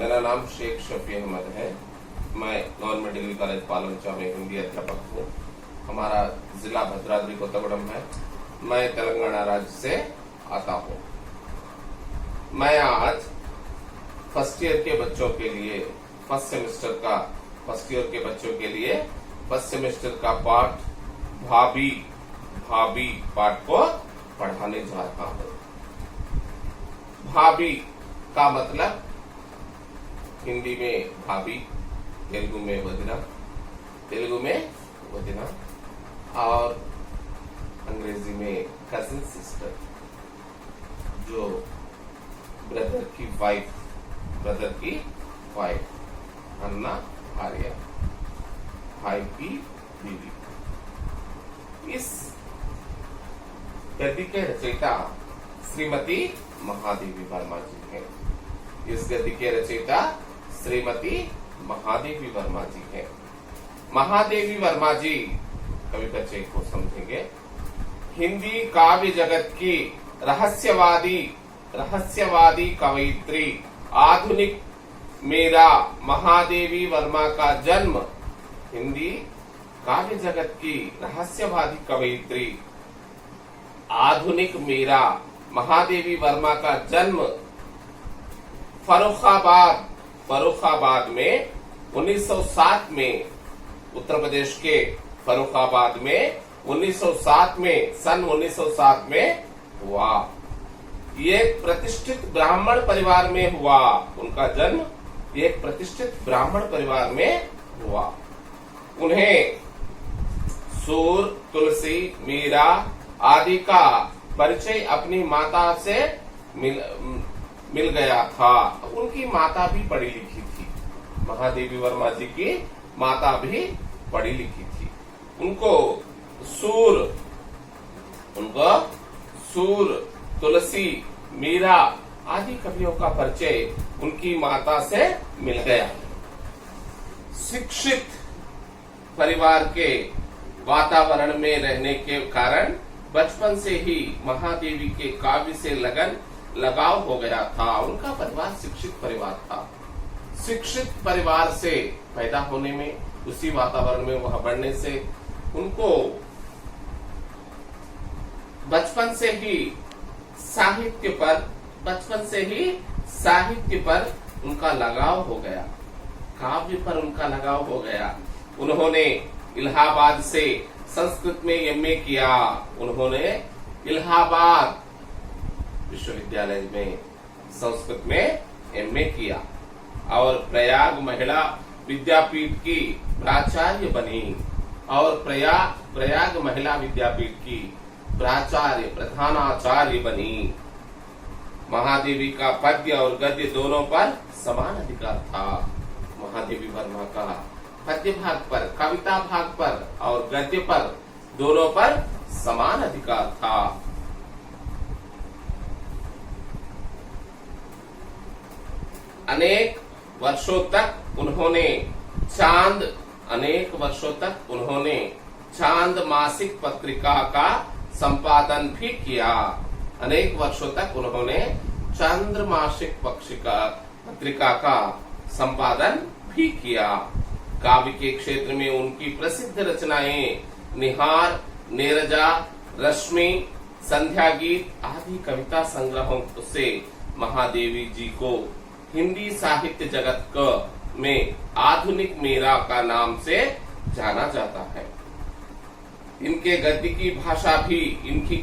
मेरा नाम शेख शफी अहमद है। मैं गवर्नमेंट डिग्री कॉलेज पालनचा में हिंदी अध्यापक हूँ। हमारा जिला भद्राद्री कोत्तगुड़म है। मैं तेलंगाना राज्य से आता हूँ। मैं आज फर्स्ट ईयर के बच्चों के लिए फर्स्ट सेमेस्टर का पाठ भाभी पाठ को पढ़ाने जा रहा हूँ। भाभी का मतलब हिंदी में भाभी, तेलुगु में वदिना और अंग्रेजी में कजिन सिस्टर, जो ब्रदर की वाइफ, अन्ना भार्या, भाई की बीवी। इस गद्य के रचयिता श्रीमती महादेवी वर्मा जी हैं। इस गद्य के रचयिता श्रीमती महादेवी वर्मा जी हैं। महादेवी वर्मा जी कवि परिचय को समझेंगे। हिंदी काव्य जगत की रहस्यवादी कवयित्री, आधुनिक मेरा महादेवी वर्मा का जन्म। हिंदी काव्य जगत की रहस्यवादी कवयित्री, आधुनिक मेरा महादेवी वर्मा का जन्म फर्रुखाबाद में 1907 में, उत्तर प्रदेश के फर्रुखाबाद में 1907 में हुआ। ये प्रतिष्ठित ब्राह्मण परिवार में हुआ। उनका जन्म एक प्रतिष्ठित ब्राह्मण परिवार में हुआ। उन्हें सूर, तुलसी, मीरा आदि का परिचय अपनी माता से मिल गया था। उनकी माता भी पढ़ी लिखी थी। महादेवी वर्मा जी की माता भी पढ़ी लिखी थी। उनको सूर, तुलसी, मीरा आदि कवियों का परिचय उनकी माता से मिल गया। शिक्षित परिवार के वातावरण में रहने के कारण बचपन से ही महादेवी के काव्य से लगाव हो गया था। उनका परिवार शिक्षित परिवार था। शिक्षित परिवार से पैदा होने में, उसी वातावरण में वह बढ़ने से उनको बचपन से ही साहित्य पर उनका लगाव हो गया, काव्य पर उनका लगाव हो गया। उन्होंने इलाहाबाद से संस्कृत में एमए किया। उन्होंने इलाहाबाद विश्वविद्यालय में संस्कृत में एमए किया और प्रयाग महिला विद्यापीठ की प्राचार्य बनी और प्रयाग महिला विद्यापीठ की प्रधानाचार्य बनी। महादेवी का पद्य और गद्य दोनों पर समान अधिकार था। महादेवी वर्मा का पद्य भाग पर, कविता भाग पर और गद्य पर, दोनों पर समान अधिकार था। अनेक वर्षों तक उन्होंने चांद मासिक पत्रिका का संपादन भी किया। अनेक वर्षों तक उन्होंने चंद्र मासिक पत्रिका का संपादन भी किया। काव्य के क्षेत्र में उनकी प्रसिद्ध रचनाएं निहार, नीरजा, रश्मि, संध्या गीत आदि कविता संग्रहों से महादेवी जी को हिंदी साहित्य जगत में आधुनिक मेरा का नाम से जाना जाता है। इनके गद्य की भाषा भी इनकी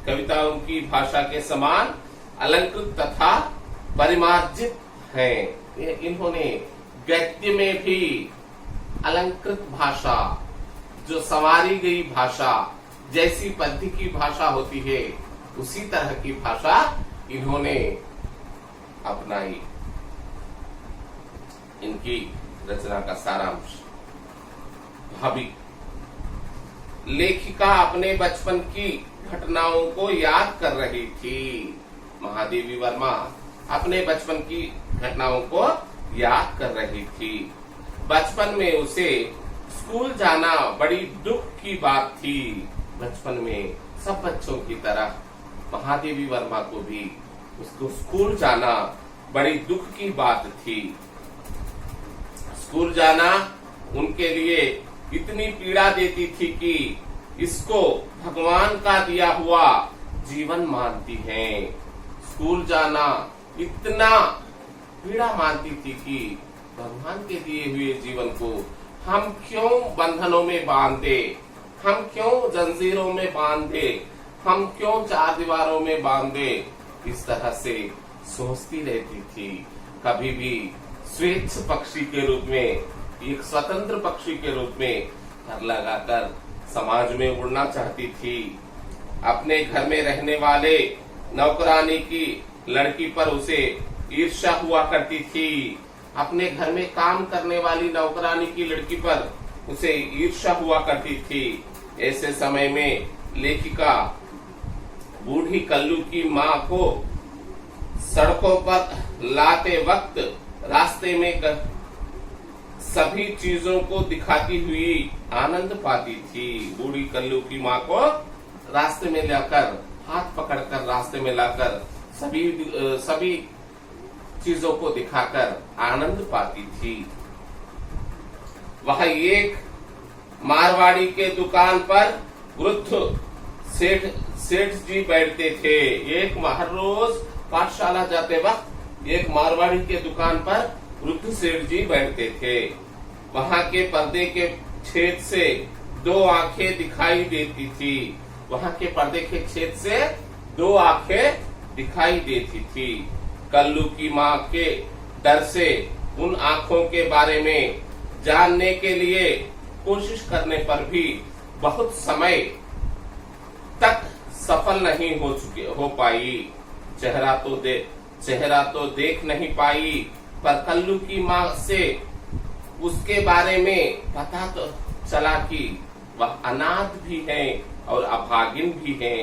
कविताओं की भाषा के समान अलंकृत तथा परिमार्जित है। इन्होंने गद्य में भी अलंकृत भाषा, जो संवारी गई भाषा, जैसी पद्य की भाषा होती है, उसी तरह की भाषा इन्होंने अपनाई। इनकी रचना का सारांश। भाभी लेखिका अपने बचपन की घटनाओं को याद कर रही थी। महादेवी वर्मा अपने बचपन की घटनाओं को याद कर रही थी। बचपन में उसे स्कूल जाना बड़ी दुख की बात थी। बचपन में सब बच्चों की तरह महादेवी वर्मा को भी उसको स्कूल जाना बड़ी दुख की बात थी। स्कूल जाना उनके लिए इतनी पीड़ा देती थी कि इसको भगवान का दिया हुआ जीवन मानती हैं। स्कूल जाना इतना पीड़ा मानती थी कि भगवान के दिए हुए जीवन को हम क्यों बंधनों में बांधे, हम क्यों जंजीरों में बांधे, हम क्यों चार दीवारों में बांधे, इस तरह से सोचती रहती थी। कभी भी स्वेच्छ पक्षी के रूप में, एक स्वतंत्र पक्षी के रूप में पर लगाकर समाज में उड़ना चाहती थी। अपने घर में रहने वाले नौकरानी की लड़की पर उसे ईर्ष्या हुआ करती थी। अपने घर में काम करने वाली नौकरानी की लड़की पर उसे ईर्ष्या हुआ करती थी। ऐसे समय में लेखिका बूढ़ी कल्लू की माँ को सड़कों पर लाते वक्त रास्ते में सभी चीजों को दिखाती हुई आनंद पाती थी। बूढ़ी कल्लू की माँ को रास्ते में लाकर, हाथ पकड़कर रास्ते में लाकर सभी चीजों को दिखाकर आनंद पाती थी। वह एक मारवाड़ी के दुकान पर वृद्ध सेठ जी बैठते थे। हर रोज पाठशाला जाते वक्त एक मारवाड़ी के दुकान पर वृद्ध सेठ जी बैठते थे। वहां के पर्दे के छेद से दो आंखें दिखाई देती थी। वहां के पर्दे के छेद से दो आंखें दिखाई देती थी। कल्लू की माँ के डर से उन आंखों के बारे में जानने के लिए कोशिश करने पर भी बहुत समय तक सफल नहीं हो पाई। चेहरा तो देख नहीं पाई, पर कल्लू की माँ से उसके बारे में पता तो चला कि वह अनाथ भी है और अभागिन भी है।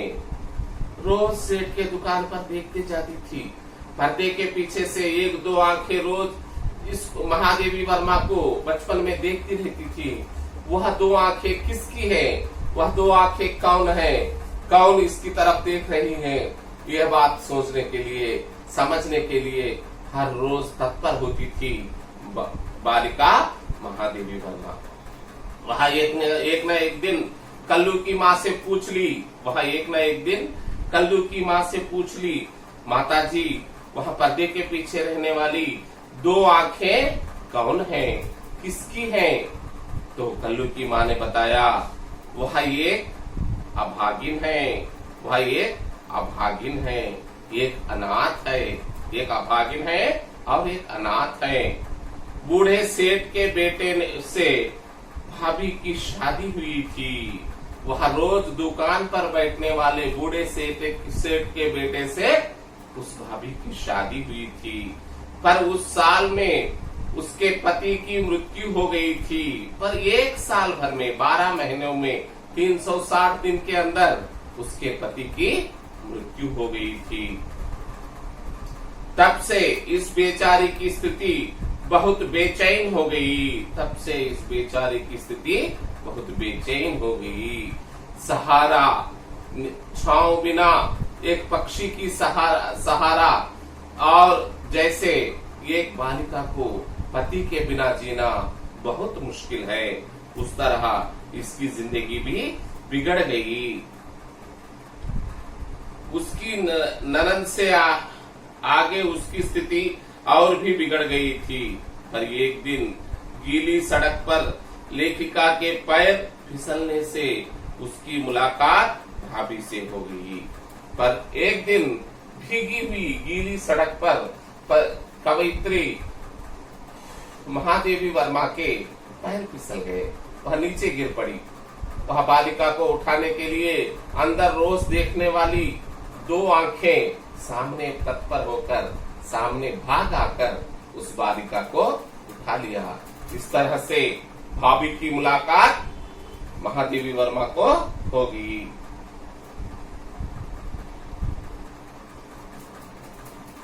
रोज सेठ के दुकान पर देखते जाती थी। पर्दे के पीछे से एक दो आंखें रोज इस महादेवी वर्मा को बचपन में देखती रहती थी। वह दो आंखें किसकी है, वह दो आंखें कौन है, कौन इसकी तरफ देख रही है, यह बात सोचने के लिए, समझने के लिए हर रोज तत्पर होती थी बालिका महादेवी वर्मा। वह एक न एक दिन कल्लू की माँ से पूछ ली, माताजी वह पर्दे के पीछे रहने वाली दो आंखें कौन हैं, किसकी हैं? तो कल्लू की माँ ने बताया, वह एक अभागिन है, एक अनाथ है, एक अभागिन है और एक अनाथ है। बूढ़े सेठ के बेटे से भाभी की शादी हुई थी। वह रोज दुकान पर बैठने वाले बूढ़े सेठ के बेटे से उस भाभी की शादी हुई थी, पर उस साल में उसके पति की मृत्यु हो गई थी। पर एक साल भर में 12 महीनों में 360 दिन के अंदर उसके पति की मृत्यु हो गई थी। तब से इस बेचारी की स्थिति बहुत बेचैन हो गई। सहारा, छांव बिना एक पक्षी की सहारा और जैसे एक बालिका को पति के बिना जीना बहुत मुश्किल है, उस तरह इसकी जिंदगी भी बिगड़ गई। उसकी ननद से आगे उसकी स्थिति और भी बिगड़ गई थी। पर एक दिन गीली सड़क पर लेखिका के पैर फिसलने से उसकी मुलाकात भाभी से हो गई। पर एक दिन भीगी हुई गीली सड़क पर कवयित्री महादेवी वर्मा के पैर फिसल गए, वह नीचे गिर पड़ी। वह बालिका को उठाने के लिए अंदर रोज देखने वाली दो आंखें सामने तत्पर होकर सामने भाग आकर उस बालिका को उठा लिया। इस तरह से भाभी की मुलाकात महादेवी वर्मा को होगी।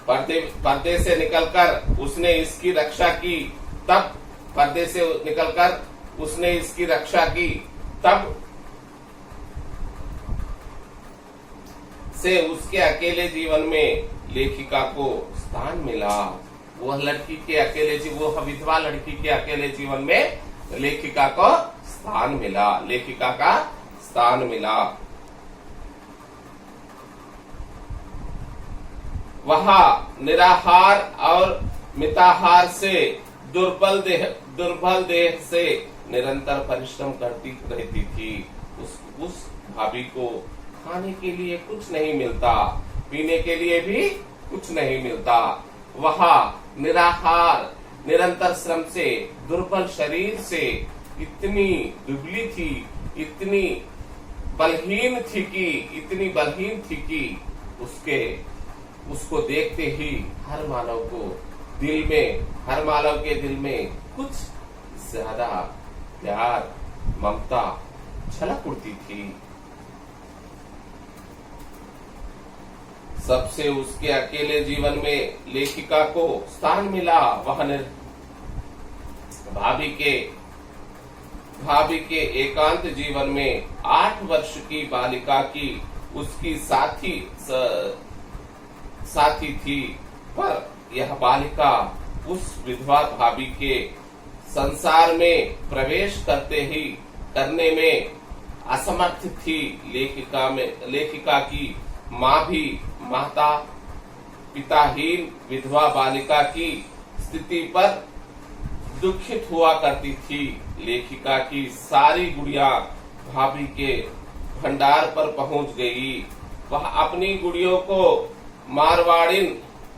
पर्दे से निकलकर उसने इसकी रक्षा की, तब पर्दे से निकलकर उसने इसकी रक्षा की, तब से उसके अकेले जीवन में लेखिका को स्थान मिला। वह लड़की के अकेले वो विधवा लड़की के अकेले जीवन में लेखिका को स्थान मिला, लेखिका का स्थान मिला। वह निराहार और मिताहार से दुर्बल देह से निरंतर परिश्रम करती रहती थी। उस भाभी को खाने के लिए कुछ नहीं मिलता, पीने के लिए भी कुछ नहीं मिलता। वह निराहार निरंतर श्रम से दुर्बल शरीर से इतनी दुबली थी, इतनी बलहीन थी कि उसको देखते ही हर मानव के दिल में कुछ ज्यादा प्यार, ममता छलक उठती थी। सबसे उसके अकेले जीवन में लेखिका को स्थान मिला। वह भाभी के एकांत जीवन में 8 वर्ष की बालिका की उसकी साथी थी, पर यह बालिका उस विधवा भाभी के संसार में प्रवेश करने में असमर्थ थी। लेखिका की माँ भी माता पिताहीन विधवा बालिका की स्थिति पर दुखित हुआ करती थी। लेखिका की सारी गुड़िया भाभी के भंडार पर पहुंच गई। वह अपनी गुड़ियों को मारवाड़िन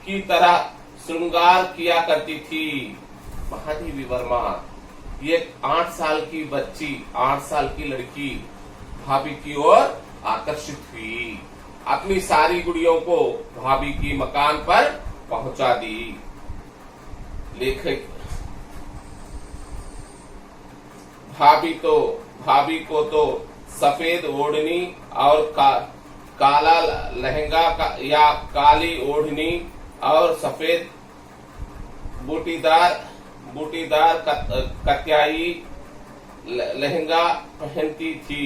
की तरह श्रृंगार किया करती थी। महादेवी वर्मा ये 8 साल की बच्ची, 8 साल की लड़की भाभी की ओर आकर्षित हुई। अपनी सारी गुड़ियों को भाभी की मकान पर पहुंचा दी। लेखक भाभी को तो सफेद ओढ़नी और काला लहंगा या काली ओढ़नी और सफेद बूटीदार कत्याई लहंगा पहनती थी,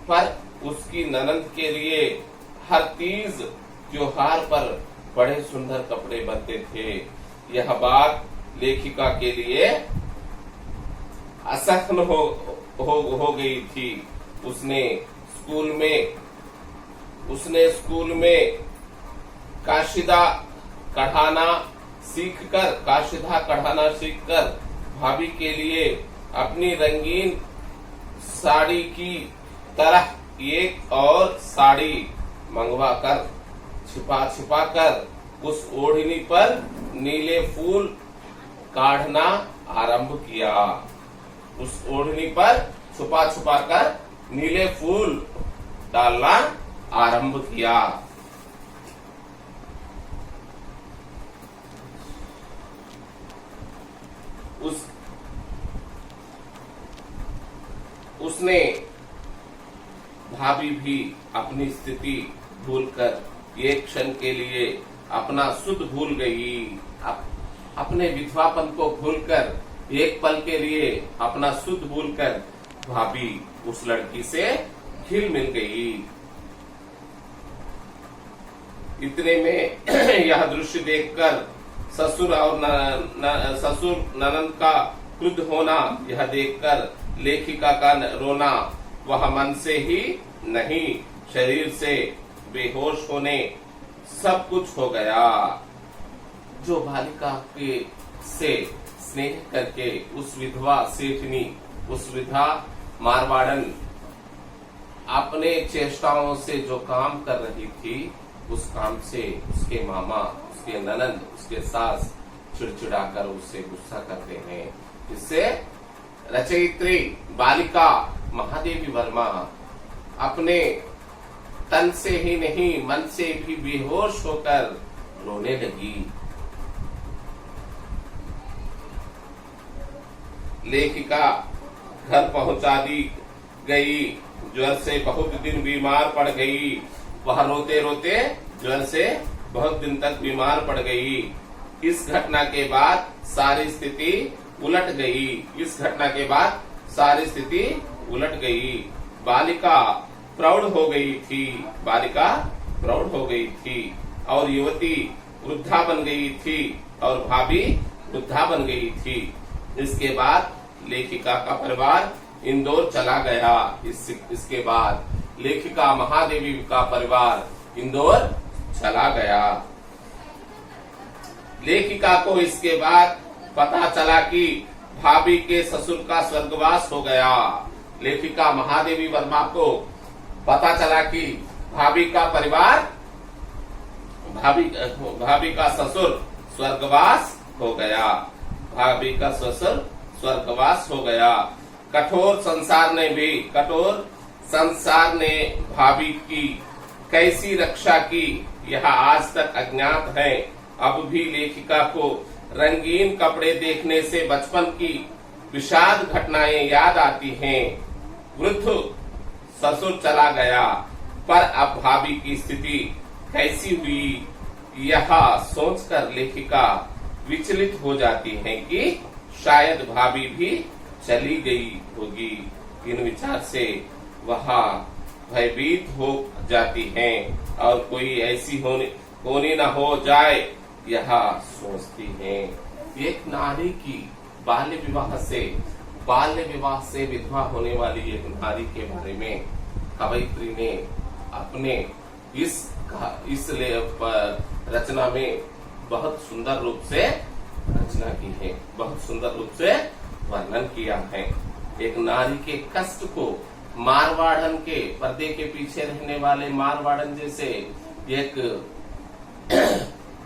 पर उसकी ननद के लिए हर तीज त्योहार पर बड़े सुंदर कपड़े बनते थे। यह बात लेखिका के लिए असहन हो गई थी। उसने स्कूल में काशीदा कढ़ाना सीखकर भाभी के लिए अपनी रंगीन साड़ी की तरह एक और साड़ी मंगवा कर छिपा कर उस ओढ़नी पर नीले फूल काढ़ना आरंभ किया। उस ओढ़नी पर छुपा कर नीले फूल डालना आरंभ किया। उसने भाभी भी अपनी स्थिति भूलकर एक क्षण के लिए अपना सुध भूल गई। अपने विधवापन को भूलकर एक पल के लिए अपना सुध भूलकर भाभी उस लड़की से खिल मिल गई। इतने में यह दृश्य देखकर ससुर ननद का क्रुद्ध होना, यह देखकर लेखिका का रोना, वह मन से ही नहीं शरीर से बेहोश होने सब कुछ हो गया। जो बालिका के से स्नेह करके उस विधवा सेठनी, उस विधवा मारवाड़न अपने चेष्टाओं से जो काम कर रही थी, उस काम से उसके मामा, उसके ननद, उसके सास चिड़चिड़ाकर उससे गुस्सा करते हैं, जिससे रचयित्री बालिका महादेवी वर्मा अपने तन से ही नहीं मन से भी बेहोश होकर रोने लगी। लेखिका घर पहुंचा दी गई। ज्वर से बहुत दिन बीमार पड़ गई। वह रोते रोते ज्वर से बहुत दिन तक बीमार पड़ गई। इस घटना के बाद सारी स्थिति उलट गई। बालिका प्रौढ़ हो गई थी और युवती वृद्धा बन गई थी और भाभी वृद्धा बन गई थी। इसके बाद लेखिका का परिवार इंदौर चला गया। इसके बाद लेखिका महादेवी का परिवार इंदौर चला गया। लेखिका को इसके बाद पता चला कि भाभी के ससुर का स्वर्गवास हो गया। लेखिका महादेवी वर्मा को पता चला कि भाभी का परिवार भाभी का ससुर स्वर्गवास हो गया। भाभी का ससुर स्वर्गवास हो गया। कठोर संसार ने भाभी की कैसी रक्षा की यह आज तक अज्ञात है। अब भी लेखिका को रंगीन कपड़े देखने से बचपन की विषाद घटनाएं याद आती हैं। वृद्ध ससुर चला गया, पर अब भाभी की स्थिति कैसी हुई यह सोचकर लेखिका विचलित हो जाती है कि शायद भाभी भी चली गई होगी। इन विचार से वह भयभीत हो जाती है और कोई ऐसी होनी न हो जाए यह सोचती है। एक नारी की बाल्य विवाह से विधवा होने वाली एक नारी के बारे में कवयित्री ने अपने इस रचना में बहुत सुंदर रूप से रचना की है, बहुत सुंदर रूप से वर्णन किया है। एक नारी के कष्ट को मारवाड़न के पर्दे के पीछे रहने वाले मारवाड़न जैसे एक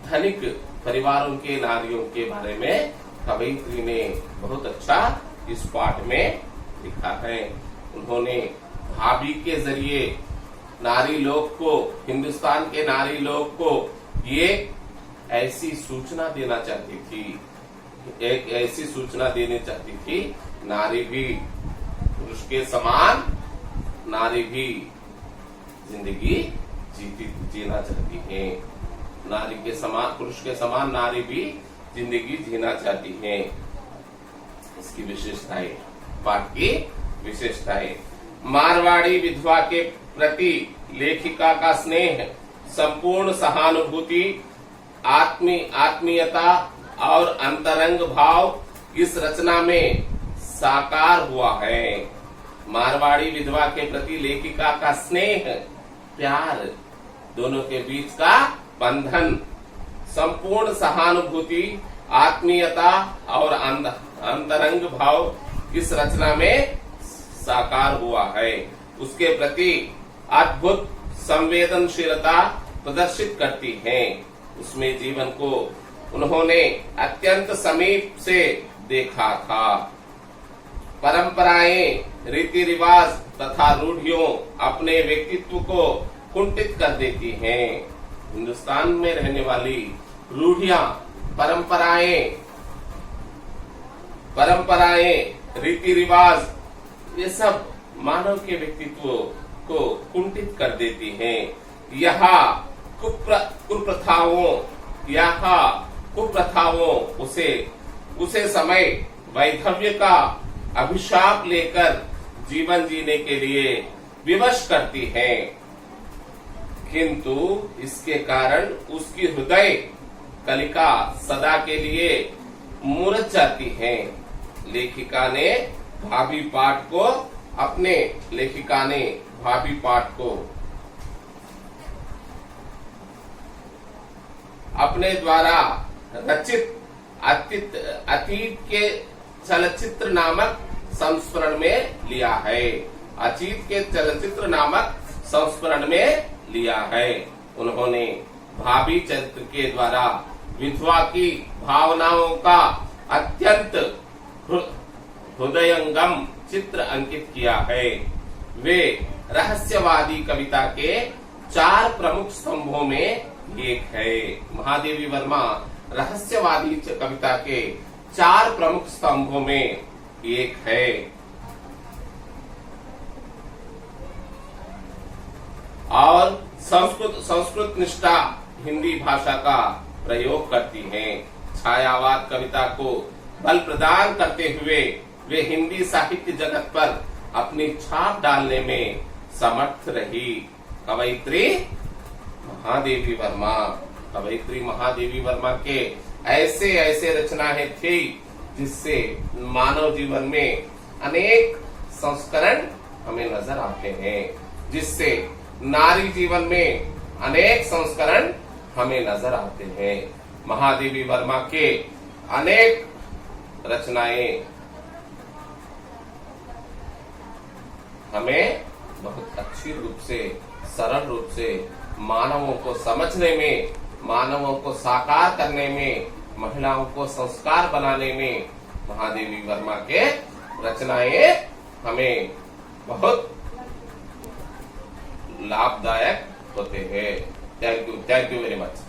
धनिक परिवारों के नारियों के बारे में कवयित्री ने बहुत अच्छा इस पाठ में लिखा है। उन्होंने भाभी के जरिए नारी लोग को, हिंदुस्तान के नारी लोग को ये ऐसी सूचना देना चाहती थी, एक ऐसी सूचना देनी चाहती थी, नारी भी पुरुष के समान, नारी भी जिंदगी जीना चाहती है। नारी के समान, पुरुष के समान नारी भी जिंदगी जीना चाहती है। इसकी विशेषताएं, पाठ की विशेषताएं। मारवाड़ी विधवा के प्रति लेखिका का स्नेह, संपूर्ण सहानुभूति, आत्मीयता और अंतरंग भाव इस रचना में साकार हुआ है। मारवाड़ी विधवा के प्रति लेखिका का स्नेह, प्यार, दोनों के बीच का बंधन, संपूर्ण सहानुभूति, आत्मीयता और अंतरंग भाव इस रचना में साकार हुआ है। उसके प्रति अद्भुत संवेदनशीलता प्रदर्शित करती है। उसमें जीवन को उन्होंने अत्यंत समीप से देखा था। परंपराएं, रीति रिवाज तथा रूढ़ियों अपने व्यक्तित्व को कुंठित कर देती हैं। हिंदुस्तान में रहने वाली रूढ़ियां, परंपराएं, रीति रिवाज, ये सब मानव के व्यक्तित्व को कुंठित कर देती हैं। कुप्रथाओं उसे समय वैधव्य का अभिशाप लेकर जीवन जीने के लिए विवश करती हैं, किंतु इसके कारण उसकी हृदय कलिका सदा के लिए मुरझ जाती है। लेखिका ने भाभी पाठ को अपने द्वारा रचित अतीत के चलचित्र नामक संस्मरण में लिया है। अतीत के चलचित्र नामक संस्मरण में लिया है। उन्होंने भाभी चरित्र के द्वारा विधवा की भावनाओं का अत्यंत हृदयंगम चित्र अंकित किया है। वे रहस्यवादी कविता के 4 प्रमुख स्तंभों में एक है। महादेवी वर्मा रहस्यवादी कविता के 4 प्रमुख स्तंभों में एक है। और संस्कृत निष्ठा हिंदी भाषा का प्रयोग करती हैं। छायावाद कविता को बल प्रदान करते हुए वे हिंदी साहित्य जगत पर अपनी छाप डालने में समर्थ रही। कवयित्री महादेवी वर्मा। कवयित्री महादेवी वर्मा के ऐसे ऐसे रचनाएं थी जिससे मानव जीवन में अनेक संस्करण हमें नजर आते हैं, जिससे नारी जीवन में अनेक संस्करण हमें नजर आते हैं। महादेवी वर्मा के अनेक रचनाएं हमें बहुत अच्छी रूप से, सरल रूप से मानवों को समझने में, मानवों को साकार करने में, महिलाओं को संस्कार बनाने में महादेवी वर्मा के रचनाएं हमें बहुत लाभदायक होते हैं। Thank you very much.